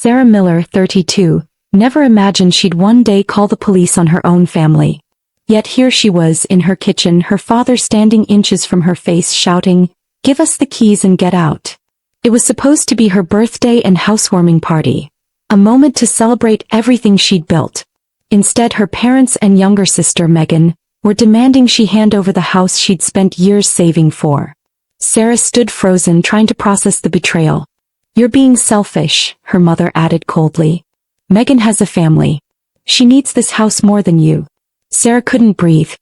Sarah Miller, 32, never imagined she'd one day call the police on her own family. Yet here she was in her kitchen, her father standing inches from her face shouting, "Give us the keys and get out." It was supposed to be her birthday and housewarming party, a moment to celebrate everything she'd built. Instead, her parents and younger sister Megan were demanding she hand over the house she'd spent years saving for. Sarah stood frozen, trying to process the betrayal. "You're being selfish," her mother added coldly. "Megan has a family. She needs this house more than you." Sarah couldn't breathe.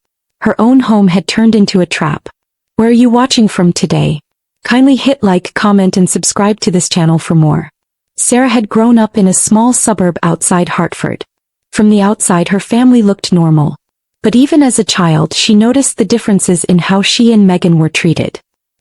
Her own home had turned into a trap. Where are you watching from today? Kindly hit like, comment and subscribe to this channel for more. Sarah had grown up in a small suburb outside Hartford. From the outside her family looked normal. But even as a child she noticed the differences in how she and Megan were treated.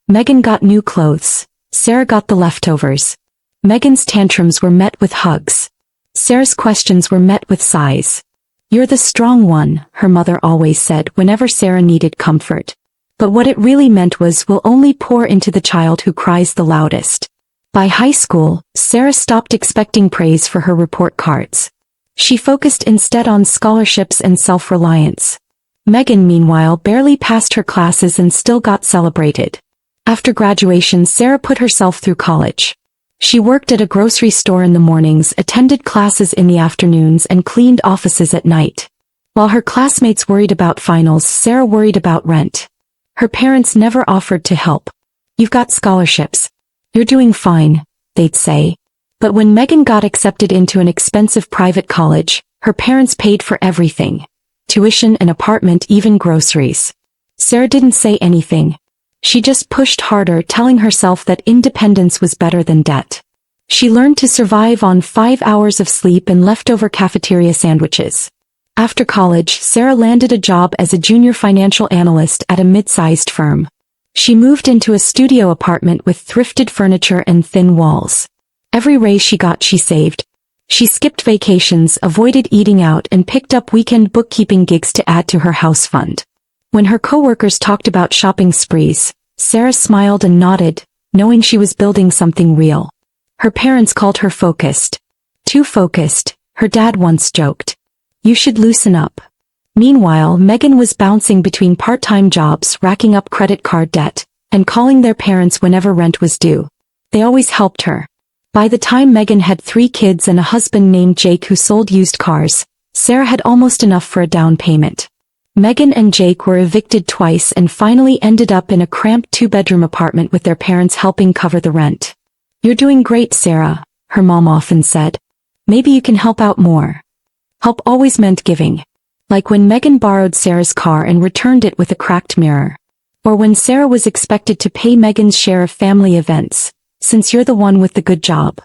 Megan got new clothes. Sarah got the leftovers. Megan's tantrums were met with hugs. Sarah's questions were met with sighs. "You're the strong one," her mother always said whenever Sarah needed comfort. But what it really meant was, "We'll only pour into the child who cries the loudest." By high school, Sarah stopped expecting praise for her report cards. She focused instead on scholarships and self-reliance. Megan, meanwhile, barely passed her classes and still got celebrated. After graduation, Sarah put herself through college. She worked at a grocery store in the mornings, attended classes in the afternoons, and cleaned offices at night. While her classmates worried about finals, Sarah worried about rent. Her parents never offered to help. "You've got scholarships. You're doing fine," they'd say. But when Megan got accepted into an expensive private college, her parents paid for everything. Tuition, an apartment, even groceries. Sarah didn't say anything. She just pushed harder, telling herself that independence was better than debt. She learned to survive on 5 hours of sleep and leftover cafeteria sandwiches. After college, Sarah landed a job as a junior financial analyst at a mid-sized firm. She moved into a studio apartment with thrifted furniture and thin walls. Every raise she got she saved. She skipped vacations, avoided eating out, and picked up weekend bookkeeping gigs to add to her house fund. When her coworkers talked about shopping sprees, Sarah smiled and nodded, knowing she was building something real. Her parents called her focused. Too focused, her dad once joked. "You should loosen up." Meanwhile, Megan was bouncing between part-time jobs, racking up credit card debt, and calling their parents whenever rent was due. They always helped her. By the time Megan had 3 kids and a husband named Jake who sold used cars, Sarah had almost enough for a down payment. Megan and Jake were evicted twice and finally ended up in a cramped 2-bedroom apartment with their parents helping cover the rent. "You're doing great, Sarah," her mom often said. "Maybe you can help out more." Help always meant giving. Like when Megan borrowed Sarah's car and returned it with a cracked mirror. Or when Sarah was expected to pay Megan's share of family events, "Since you're the one with the good job."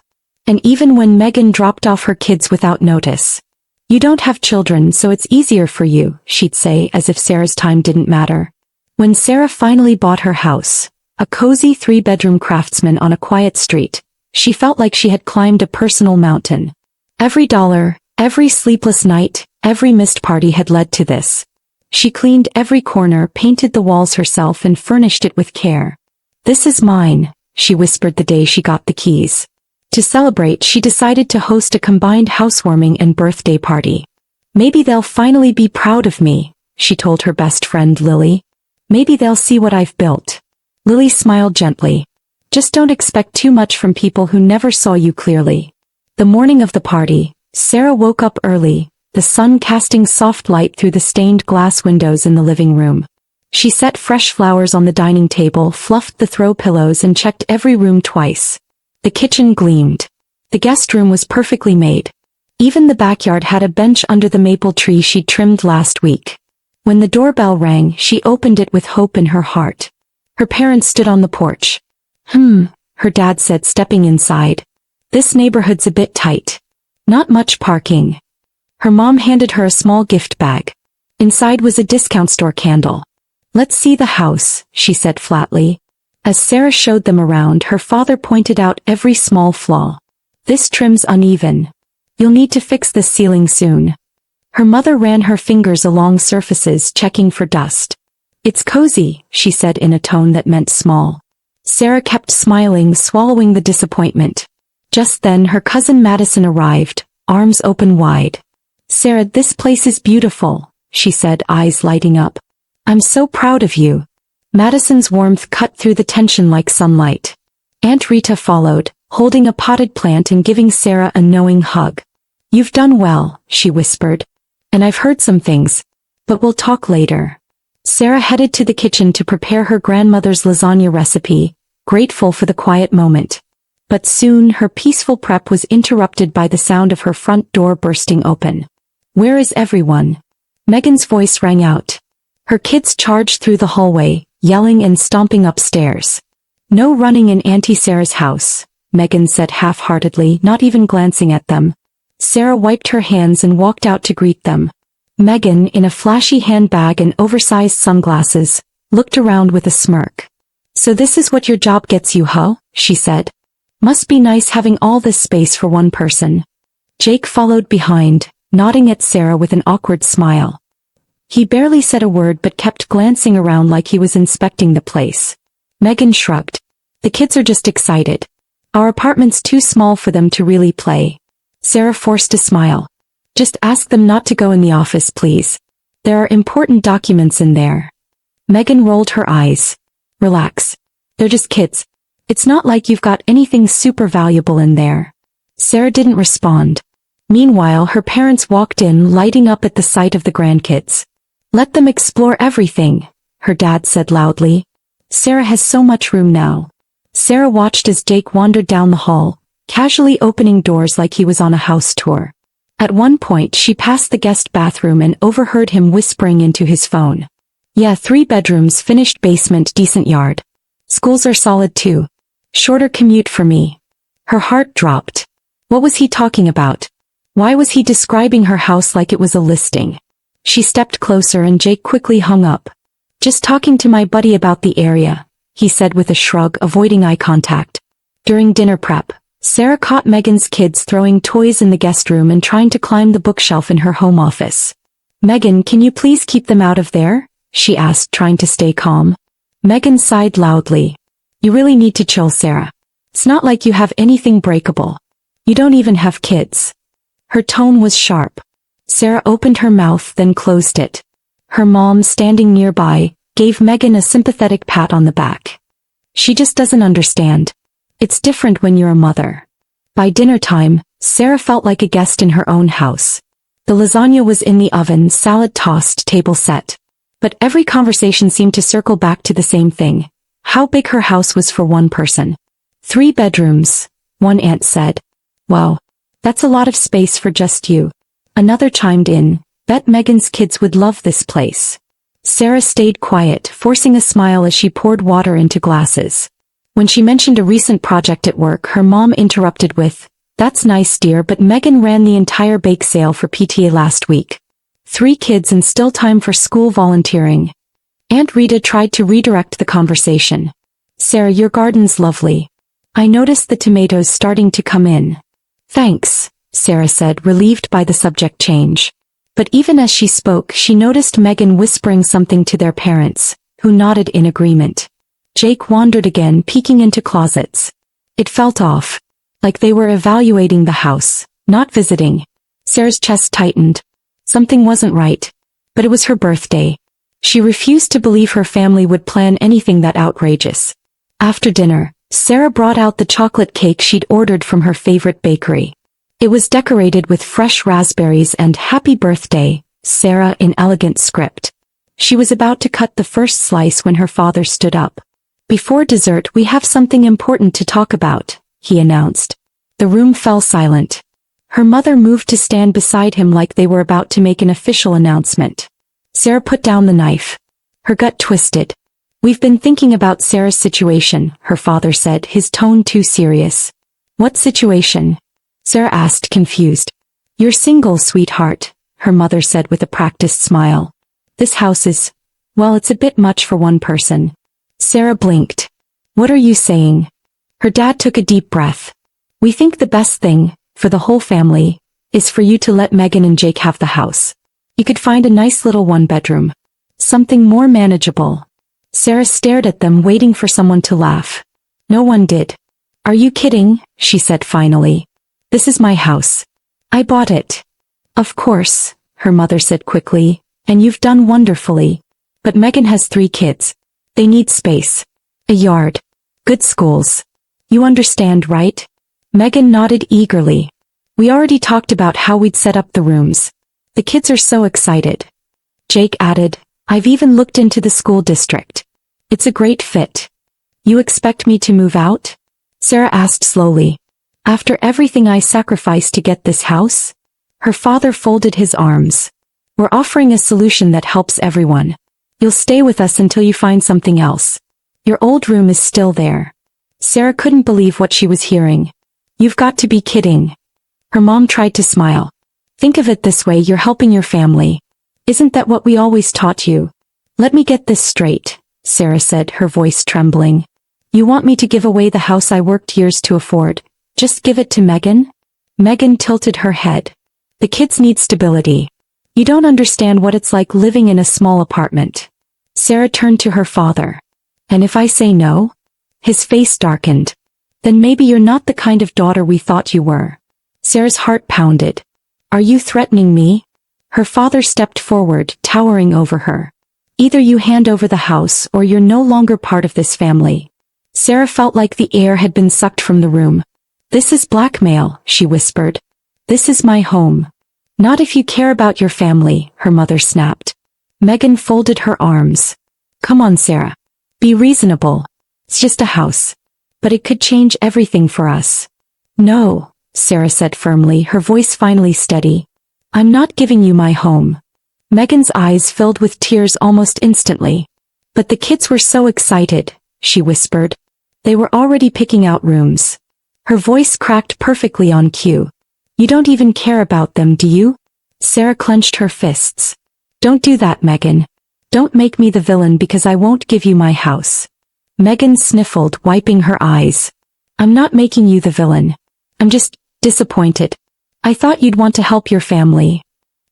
And even when Megan dropped off her kids without notice. "You don't have children, so it's easier for you," she'd say, as if Sarah's time didn't matter. When Sarah finally bought her house, a cozy 3-bedroom craftsman on a quiet street, she felt like she had climbed a personal mountain. Every dollar, every sleepless night, every missed party had led to this. She cleaned every corner, painted the walls herself, and furnished it with care. "This is mine," she whispered the day she got the keys. To celebrate, she decided to host a combined housewarming and birthday party. "Maybe they'll finally be proud of me," she told her best friend Lily. "Maybe they'll see what I've built." Lily smiled gently. "Just don't expect too much from people who never saw you clearly." The morning of the party, Sarah woke up early, the sun casting soft light through the stained glass windows in the living room. She set fresh flowers on the dining table, fluffed the throw pillows, and checked every room twice. The kitchen gleamed. The guest room was perfectly made. Even the backyard had a bench under the maple tree she'd trimmed last week. When the doorbell rang, she opened it with hope in her heart. Her parents stood on the porch. Her dad said, stepping inside. "This neighborhood's a bit tight. Not much parking." Her mom handed her a small gift bag. Inside was a discount store candle. "Let's see the house," she said flatly. As Sarah showed them around, her father pointed out every small flaw. "This trim's uneven. You'll need to fix this ceiling soon." Her mother ran her fingers along surfaces, checking for dust. "It's cozy," she said in a tone that meant small. Sarah kept smiling, swallowing the disappointment. Just then her cousin Madison arrived, arms open wide. "Sarah, this place is beautiful," she said, eyes lighting up. "I'm so proud of you." Madison's warmth cut through the tension like sunlight. Aunt Rita followed, holding a potted plant and giving Sarah a knowing hug. "You've done well," she whispered. "And I've heard some things. But we'll talk later." Sarah headed to the kitchen to prepare her grandmother's lasagna recipe, grateful for the quiet moment. But soon her peaceful prep was interrupted by the sound of her front door bursting open. "Where is everyone?" Megan's voice rang out. Her kids charged through the hallway, yelling and stomping upstairs. "No running in Auntie Sarah's house," Megan said half-heartedly, not even glancing at them. Sarah wiped her hands and walked out to greet them. Megan, in a flashy handbag and oversized sunglasses, looked around with a smirk. "So this is what your job gets you, huh?" she said. "Must be nice having all this space for one person." Jake followed behind, nodding at Sarah with an awkward smile. He barely said a word but kept glancing around like he was inspecting the place. Megan shrugged. "The kids are just excited. Our apartment's too small for them to really play." Sarah forced a smile. "Just ask them not to go in the office, please. There are important documents in there." Megan rolled her eyes. "Relax. They're just kids. It's not like you've got anything super valuable in there." Sarah didn't respond. Meanwhile, her parents walked in, lighting up at the sight of the grandkids. "Let them explore everything," her dad said loudly. "Sarah has so much room now." Sarah watched as Jake wandered down the hall, casually opening doors like he was on a house tour. At one point she passed the guest bathroom and overheard him whispering into his phone. "Yeah, 3 bedrooms, finished basement, decent yard. Schools are solid too. Shorter commute for me." Her heart dropped. What was he talking about? Why was he describing her house like it was a listing? She stepped closer and Jake quickly hung up. "Just talking to my buddy about the area," he said with a shrug, avoiding eye contact. During dinner prep, Sarah caught Megan's kids throwing toys in the guest room and trying to climb the bookshelf in her home office. "Megan, can you please keep them out of there?" she asked, trying to stay calm. Megan sighed loudly. "You really need to chill, Sarah. It's not like you have anything breakable. You don't even have kids." Her tone was sharp. Sarah opened her mouth then closed it. Her mom, standing nearby, gave Megan a sympathetic pat on the back. "She just doesn't understand. It's different when you're a mother." By dinner time, Sarah felt like a guest in her own house. The lasagna was in the oven, salad tossed, table set. But every conversation seemed to circle back to the same thing: how big her house was for one person. 3 bedrooms, one aunt said. "Wow, that's a lot of space for just you." Another chimed in, "Bet Megan's kids would love this place." Sarah stayed quiet, forcing a smile as she poured water into glasses. When she mentioned a recent project at work, her mom interrupted with, "That's nice, dear, but Megan ran the entire bake sale for PTA last week. 3 kids and still time for school volunteering." Aunt Rita tried to redirect the conversation. "Sarah, your garden's lovely. I noticed the tomatoes starting to come in." "Thanks," Sarah said, relieved by the subject change. But even as she spoke, she noticed Megan whispering something to their parents, who nodded in agreement. Jake wandered again, peeking into closets. It felt off, like they were evaluating the house, not visiting. Sarah's chest tightened. Something wasn't right. But it was her birthday. She refused to believe her family would plan anything that outrageous. After dinner, Sarah brought out the chocolate cake she'd ordered from her favorite bakery. It was decorated with fresh raspberries and "Happy Birthday, Sarah" in elegant script. She was about to cut the first slice when her father stood up. "Before dessert, we have something important to talk about," he announced. The room fell silent. Her mother moved to stand beside him like they were about to make an official announcement. Sarah put down the knife. Her gut twisted. "We've been thinking about Sarah's situation," her father said, his tone too serious. "What situation?" Sarah asked, confused. "You're single, sweetheart," her mother said with a practiced smile. "This house is, well, it's a bit much for one person." Sarah blinked. "What are you saying?" Her dad took a deep breath. "We think the best thing, for the whole family, is for you to let Megan and Jake have the house. You could find a nice little 1-bedroom. Something more manageable." Sarah stared at them, waiting for someone to laugh. No one did. Are you kidding? She said finally. This is my house. I bought it. Of course, her mother said quickly, and you've done wonderfully. But Megan has 3 kids. They need space. A yard. Good schools. You understand, right? Megan nodded eagerly. We already talked about how we'd set up the rooms. The kids are so excited. Jake added, I've even looked into the school district. It's a great fit. You expect me to move out? Sarah asked slowly. After everything I sacrificed to get this house? Her father folded his arms. We're offering a solution that helps everyone. You'll stay with us until you find something else. Your old room is still there. Sarah couldn't believe what she was hearing. You've got to be kidding. Her mom tried to smile. Think of it this way, you're helping your family. Isn't that what we always taught you? Let me get this straight, Sarah said, her voice trembling. You want me to give away the house I worked years to afford? Just give it to Megan? Megan tilted her head. The kids need stability. You don't understand what it's like living in a small apartment. Sarah turned to her father. And if I say no? His face darkened. Then maybe you're not the kind of daughter we thought you were. Sarah's heart pounded. Are you threatening me? Her father stepped forward, towering over her. Either you hand over the house or you're no longer part of this family. Sarah felt like the air had been sucked from the room. This is blackmail, she whispered. This is my home. Not if you care about your family, her mother snapped. Megan folded her arms. Come on, Sarah. Be reasonable. It's just a house. But it could change everything for us. No, Sarah said firmly, her voice finally steady. I'm not giving you my home. Megan's eyes filled with tears almost instantly. But the kids were so excited, she whispered. They were already picking out rooms. Her voice cracked perfectly on cue. You don't even care about them, do you? Sarah clenched her fists. Don't do that, Megan. Don't make me the villain because I won't give you my house. Megan sniffled, wiping her eyes. I'm not making you the villain. I'm just disappointed. I thought you'd want to help your family.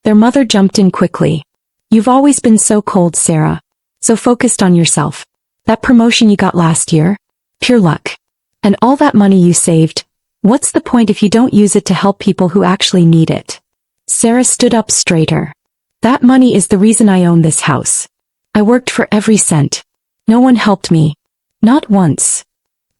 Their mother jumped in quickly. You've always been so cold, Sarah. So focused on yourself. That promotion you got last year? Pure luck. And all that money you saved? What's the point if you don't use it to help people who actually need it? Sarah stood up straighter. That money is the reason I own this house. I worked for every cent. No one helped me. Not once.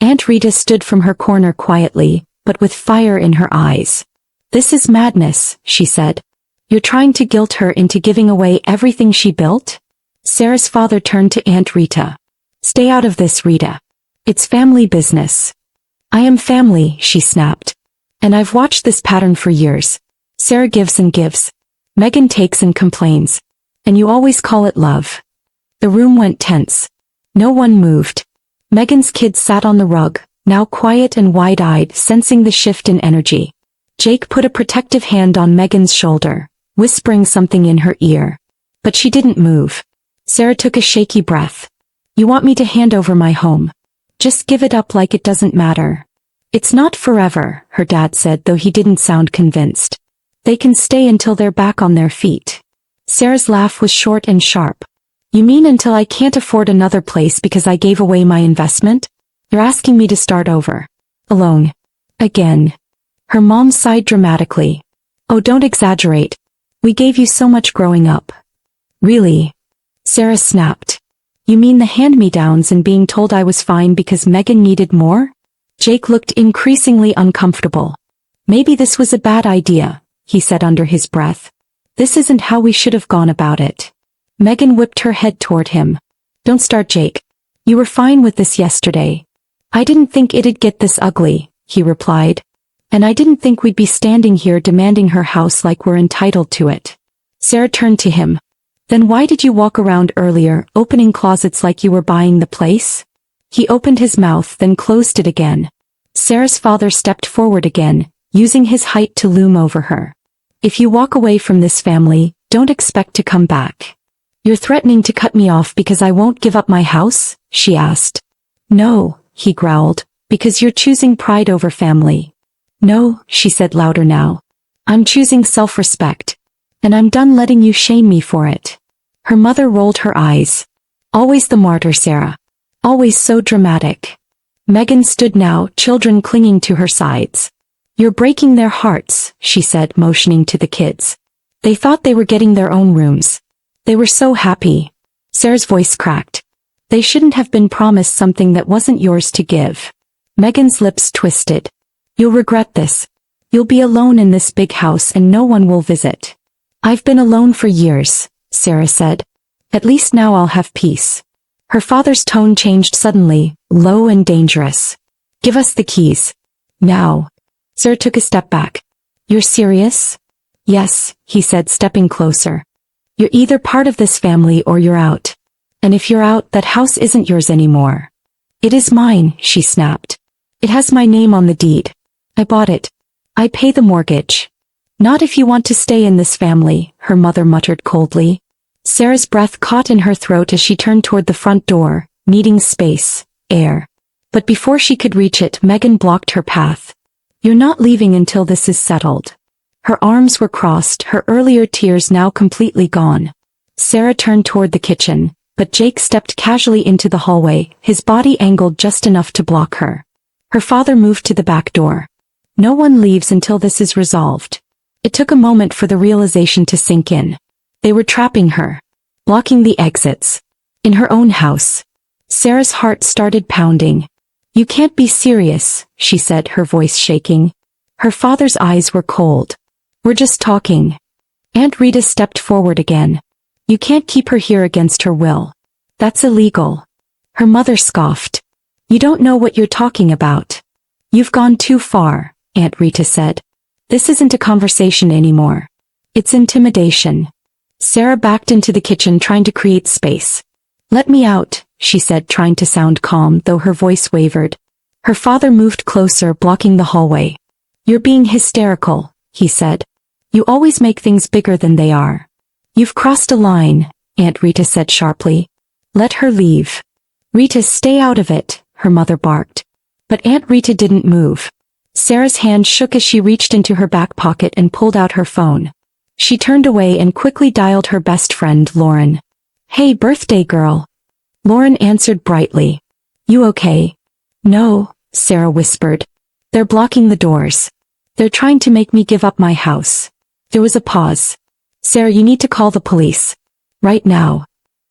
Aunt Rita stood from her corner quietly, but with fire in her eyes. This is madness, she said. You're trying to guilt her into giving away everything she built? Sarah's father turned to Aunt Rita. Stay out of this, Rita. It's family business. I am family, she snapped. And I've watched this pattern for years. Sarah gives and gives. Megan takes and complains. And you always call it love. The room went tense. No one moved. Megan's kids sat on the rug, now quiet and wide-eyed, sensing the shift in energy. Jake put a protective hand on Megan's shoulder, whispering something in her ear. But she didn't move. Sarah took a shaky breath. You want me to hand over my home? Just give it up like it doesn't matter. It's not forever, her dad said, though he didn't sound convinced. They can stay until they're back on their feet. Sarah's laugh was short and sharp. You mean until I can't afford another place because I gave away my investment? You're asking me to start over. Alone. Again. Her mom sighed dramatically. Oh, don't exaggerate. We gave you so much growing up. Really? Sarah snapped. You mean the hand-me-downs and being told I was fine because Megan needed more? Jake looked increasingly uncomfortable. Maybe this was a bad idea, he said under his breath. This isn't how we should have gone about it. Megan whipped her head toward him. Don't start, Jake. You were fine with this yesterday. I didn't think it'd get this ugly, he replied. And I didn't think we'd be standing here demanding her house like we're entitled to it. Sarah turned to him. Then why did you walk around earlier, opening closets like you were buying the place? He opened his mouth, then closed it again. Sarah's father stepped forward again, using his height to loom over her. If you walk away from this family, don't expect to come back. You're threatening to cut me off because I won't give up my house? She asked. No, he growled, because you're choosing pride over family. No, she said louder now. I'm choosing self-respect. And I'm done letting you shame me for it. Her mother rolled her eyes. Always the martyr, Sarah. Always so dramatic. Megan stood now, children clinging to her sides. You're breaking their hearts, she said, motioning to the kids. They thought they were getting their own rooms. They were so happy. Sarah's voice cracked. They shouldn't have been promised something that wasn't yours to give. Megan's lips twisted. You'll regret this. You'll be alone in this big house and no one will visit. I've been alone for years, Sarah said. At least now I'll have peace. Her father's tone changed suddenly, low and dangerous. Give us the keys. Now. Sarah took a step back. You're serious? Yes, he said, stepping closer. You're either part of this family or you're out. And if you're out, that house isn't yours anymore. It is mine, she snapped. It has my name on the deed. I bought it. I pay the mortgage. Not if you want to stay in this family, her mother muttered coldly. Sarah's breath caught in her throat as she turned toward the front door, needing space, air. But before she could reach it, Megan blocked her path. You're not leaving until this is settled. Her arms were crossed, her earlier tears now completely gone. Sarah turned toward the kitchen, but Jake stepped casually into the hallway, his body angled just enough to block her. Her father moved to the back door. No one leaves until this is resolved. It took a moment for the realization to sink in. They were trapping her, blocking the exits. In her own house. Sarah's heart started pounding. You can't be serious, she said, her voice shaking. Her father's eyes were cold. We're just talking. Aunt Rita stepped forward again. You can't keep her here against her will. That's illegal. Her mother scoffed. You don't know what you're talking about. You've gone too far, Aunt Rita said. This isn't a conversation anymore. It's intimidation. Sarah backed into the kitchen trying to create space. Let me out, she said, trying to sound calm, though her voice wavered. Her father moved closer, blocking the hallway. You're being hysterical, he said. You always make things bigger than they are. You've crossed a line, Aunt Rita said sharply. Let her leave. Rita, stay out of it, her mother barked. But Aunt Rita didn't move. Sarah's hand shook as she reached into her back pocket and pulled out her phone. She turned away and quickly dialed her best friend, Lauren. Hey, birthday girl. Lauren answered brightly. You okay? No, Sarah whispered. They're blocking the doors. They're trying to make me give up my house. There was a pause. Sarah, you need to call the police. Right now.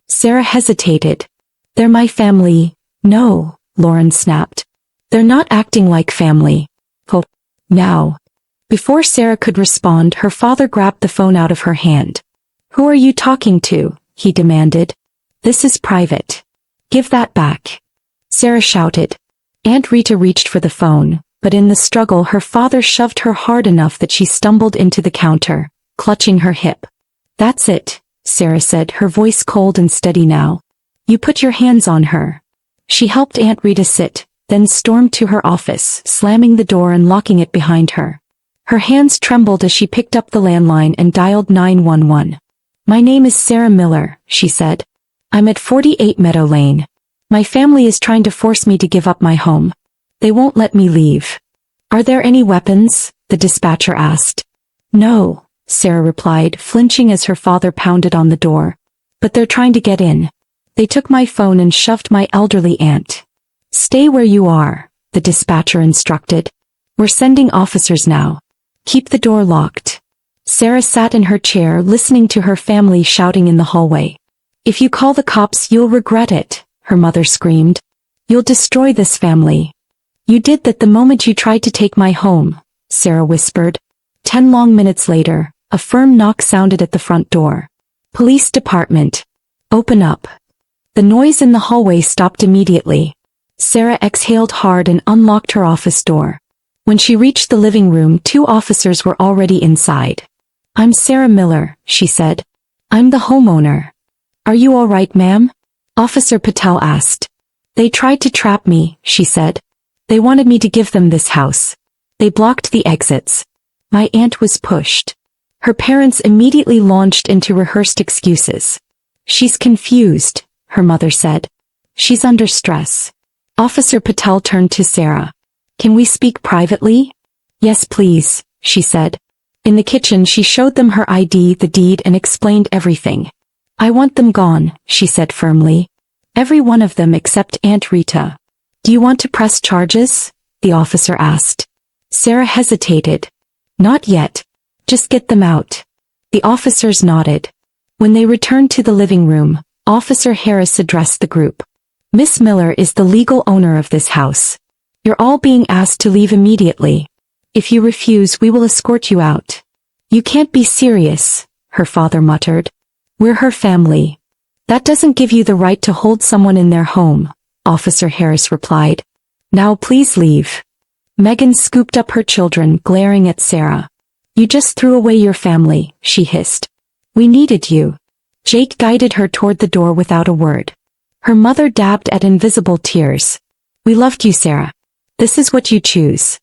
Sarah hesitated. They're my family. No, Lauren snapped. They're not acting like family. Oh, now. Before Sarah could respond, her father grabbed the phone out of her hand. Who are you talking to? He demanded. This is private. Give that back. Sarah shouted. Aunt Rita reached for the phone, but in the struggle her father shoved her hard enough that she stumbled into the counter, clutching her hip. That's it, Sarah said, her voice cold and steady now. You put your hands on her. She helped Aunt Rita sit, then stormed to her office, slamming the door and locking it behind her. Her hands trembled as she picked up the landline and dialed 911. My name is Sarah Miller, she said. I'm at 48 Meadow Lane. My family is trying to force me to give up my home. They won't let me leave. Are there any weapons? The dispatcher asked. No, Sarah replied, flinching as her father pounded on the door. But they're trying to get in. They took my phone and shoved my elderly aunt. Stay where you are, the dispatcher instructed. We're sending officers now. Keep the door locked. Sarah sat in her chair listening to her family shouting in the hallway. If you call the cops, you'll regret it, her mother screamed. You'll destroy this family. You did that the moment you tried to take my home, Sarah whispered. 10 long minutes later, a firm knock sounded at the front door. Police department. Open up. The noise in the hallway stopped immediately. Sarah exhaled hard and unlocked her office door. When she reached the living room, 2 officers were already inside. I'm Sarah Miller, she said. I'm the homeowner. Are you all right, ma'am? Officer Patel asked. They tried to trap me, she said. They wanted me to give them this house. They blocked the exits. My aunt was pushed. Her parents immediately launched into rehearsed excuses. She's confused, her mother said. She's under stress. Officer Patel turned to Sarah. Can we speak privately? Yes, please, she said. In the kitchen she showed them her ID, the deed, and explained everything. I want them gone, she said firmly. Every one of them except Aunt Rita. Do you want to press charges? The officer asked. Sarah hesitated. Not yet. Just get them out. The officers nodded. When they returned to the living room, Officer Harris addressed the group. Miss Miller is the legal owner of this house. You're all being asked to leave immediately. If you refuse, we will escort you out. You can't be serious, her father muttered. We're her family. That doesn't give you the right to hold someone in their home, Officer Harris replied. Now please leave. Megan scooped up her children, glaring at Sarah. You just threw away your family, she hissed. We needed you. Jake guided her toward the door without a word. Her mother dabbed at invisible tears. We loved you, Sarah. This is what you choose.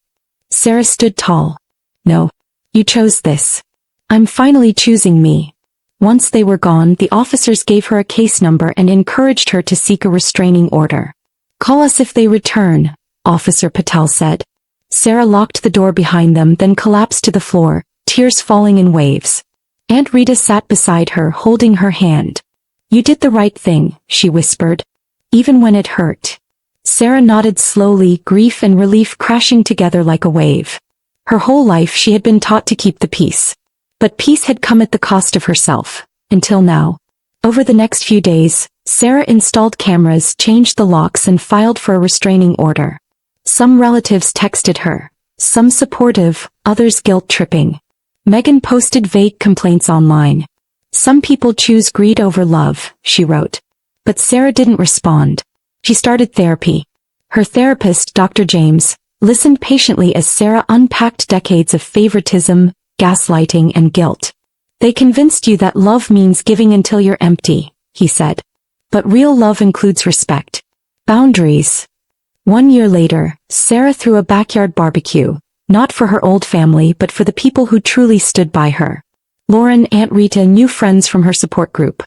Sarah stood tall. No. You chose this. I'm finally choosing me. Once they were gone, the officers gave her a case number and encouraged her to seek a restraining order. Call us if they return, Officer Patel said. Sarah locked the door behind them, then collapsed to the floor, tears falling in waves. Aunt Rita sat beside her, holding her hand. You did the right thing, she whispered. Even when it hurt. Sarah nodded slowly, grief and relief crashing together like a wave. Her whole life she had been taught to keep the peace. But peace had come at the cost of herself, until now. Over the next few days, Sarah installed cameras, changed the locks and filed for a restraining order. Some relatives texted her, some supportive, others guilt-tripping. Megan posted vague complaints online. Some people choose greed over love, she wrote. But Sarah didn't respond. She started therapy. Her therapist, Dr. James, listened patiently as Sarah unpacked decades of favoritism, gaslighting and guilt. They convinced you that love means giving until you're empty, he said. But real love includes respect. Boundaries. 1 year later, Sarah threw a backyard barbecue, not for her old family but for the people who truly stood by her. Lauren, Aunt Rita, new friends from her support group.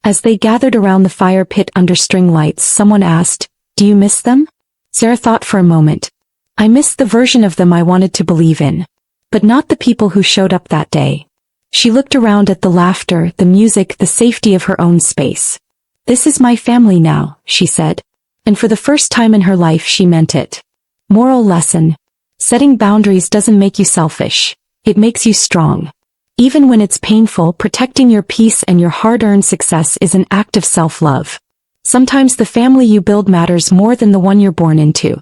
As they gathered around the fire pit under string lights, someone asked, "Do you miss them?" Sarah thought for a moment. I miss the version of them I wanted to believe in. But not the people who showed up that day. She looked around at the laughter, the music, the safety of her own space. This is my family now, she said. And for the first time in her life she meant it. Moral lesson. Setting boundaries doesn't make you selfish. It makes you strong. Even when it's painful, protecting your peace and your hard-earned success is an act of self-love. Sometimes the family you build matters more than the one you're born into.